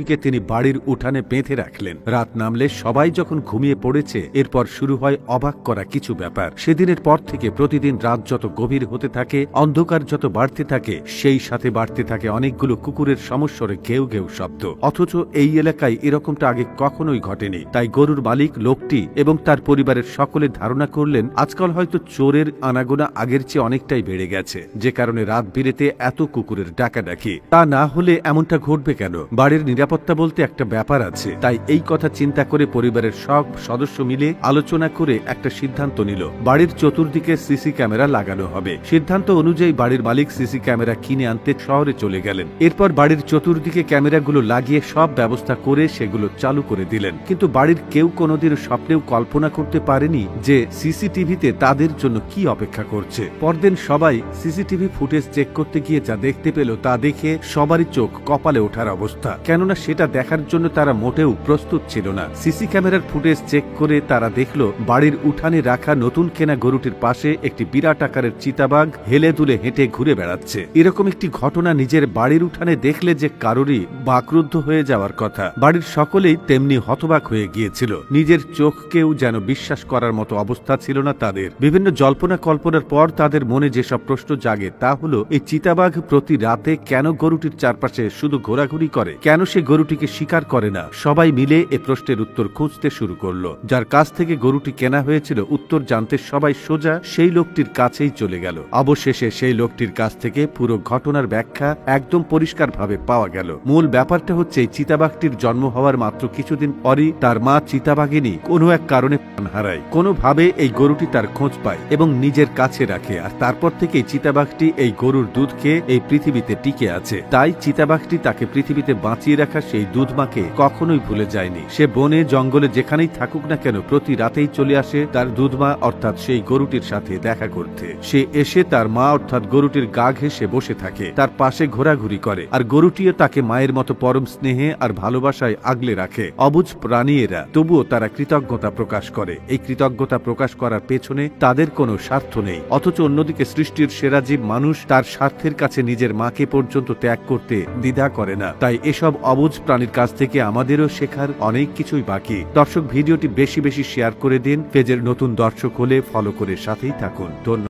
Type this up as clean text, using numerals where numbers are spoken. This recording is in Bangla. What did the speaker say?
কে তিনি বাড়ির উঠানে বেঁধে রাখলেন। রাত নামলে সবাই যখন ঘুমিয়ে পড়েছে, এরপর শুরু হয় অবাক করা কিছু ব্যাপার। সেদিনের পর থেকে প্রতিদিন রাত যত গভীর হতে থাকে, অন্ধকার যত বাড়তে থাকে, সেই সাথে বাড়তে থাকে অনেকগুলো কুকুরের সমস্বরে ঘেউ ঘেউ শব্দ। অথচ এই এলাকায় এরকমটা আগে কখনোই ঘটেনি। তাই গরুর মালিক লোকটি এবং তার পরিবারের সকলে ধারণা করলেন আজকাল হয়তো চোরের আনাগোনা আগের চেয়ে অনেকটাই বেড়ে গেছে, যে কারণে রাত বিরেতে এত কুকুরের ডাকাডাকি। তা না হলে এমনটা ঘটবে কেন? বাড়ির নিরাপত্তা বলতে একটা ব্যাপার আছে। তাই এই কথা চিন্তা করে পরিবারের সব সদস্য মিলে আলোচনা করে একটা সিদ্ধান্ত নিল, বাড়ির চতুর্দিকে সিসি ক্যামেরা লাগানো হবে। সিদ্ধান্ত অনুযায়ী বাড়ির মালিক সিসি ক্যামেরা কিনে আনতে শহরে চলে গেলেন। এরপর বাড়ির চতুর্দিকে ক্যামেরাগুলো লাগিয়ে সব ব্যবস্থা করে সেগুলো চালু করে দিলেন। কিন্তু বাড়ির কেউ কোনোদিন স্বপ্নেও কল্পনা করতে পারেনি যে সিসিটিভিতে তাদের জন্য কি অপেক্ষা করছে। পরদিন সবাই সিসিটিভি ফুটেজ চেক করতে গিয়ে যা দেখতে পেল তা দেখে সবারই চোখ কপালে ওঠার অবস্থা। কেননা সেটা দেখার জন্য তারা মোটেও প্রস্তুত ছিল না। সিসি ক্যামেরার ফুটেজ চেক করে তারা দেখল বাড়ির উঠানে রাখা নতুন কেনা গরুটির পাশে একটি বিরাট আকারের চিতাবাঘ হেলে দুলে হেঁটে ঘুরে বেড়াচ্ছে। এরকম একটি ঘটনা নিজের বাড়ির উঠানে দেখলে যে কারোরই বাকরুদ্ধ হয়ে যাওয়ার কথা। বাড়ির সকলেই তেমনি হতবাক হয়ে গিয়েছিল। নিজের চোখকেও যেন বিশ্বাস করার মতো অবস্থা ছিল না তাদের। বিভিন্ন জল্পনা কল্পনার পর তাদের মনে যেসব প্রশ্ন জাগে তা হলো, এই চিতাবাঘ প্রতি রাতে কেন গরুটির চারপাশে শুধু ঘোরাঘুরি করে? কেন সে গরুটিকে শিকার করে না? সবাই মিলে এ প্রশ্নের উত্তর খুঁজতে শুরু করলো। যার কাছ থেকে গরুটি কেনা হয়েছিল উত্তর জানতে সবাই সোজা সেই লোকটির কাছেই চলে গেল। অবশেষে সেই লোকটির কাছ থেকে পুরো ঘটনার ব্যাখ্যা একদম পরিষ্কারভাবে পাওয়া গেল। মূল ব্যাপারটা হচ্ছে, চিতাবাঘটির জন্ম হওয়ার মাত্র কিছুদিন পরই তার মা চিতাবাঘিনী কোনো এক কারণে প্রাণ হারায়। কোনোভাবে এই গরুটি তার খোঁজ পায় এবং নিজের কাছে রাখে, আর তারপর থেকে চিতাবাঘটি এই গরুর দুধ খেয়ে এই পৃথিবীতে টিকে আছে। তাই চিতাবাঘটি তাকে পৃথিবীতে বাঁচিয়ে রাখা সেই দুধমাকে কখনোই ভুলে যায়নি। সে বনে জঙ্গলে যেখানেই থাকুক না কেন, প্রতি রাতেই চলে আসে তার দুধমা অর্থাৎ সেই গরুটির সাথে দেখা করতে। সে এসে তার মা অর্থাৎ গরুটির গা ঘেঁষে বসে থাকে, তার পাশে ঘোরাঘুরি করে, আর গরুটিও তাকে মায়ের মতো পরম স্নেহে আর ভালোবাসায় আগলে রাখে। অবুঝ প্রাণী এরা, তবুও তারা কৃতজ্ঞতা প্রকাশ করে। এই কৃতজ্ঞতা প্রকাশ করার পেছনে তাদের কোনো স্বার্থ নেই। অথচ অন্যদিকে সৃষ্টির সেরা জীব মানুষ তার স্বার্থের কাছে নিজের মাকে পর্যন্ত ত্যাগ করতে দ্বিধা করে না। তাই এসব অবুঝ প্রাণীর কাছ থেকে আমাদেরও শেখার অনেক কিছুই বাকি। দর্শক, ভিডিওটি বেশি বেশি শেয়ার করে দিন। পেজের নতুন দর্শক হলে ফলো করে সাথেই থাকুন। ধন্যবাদ।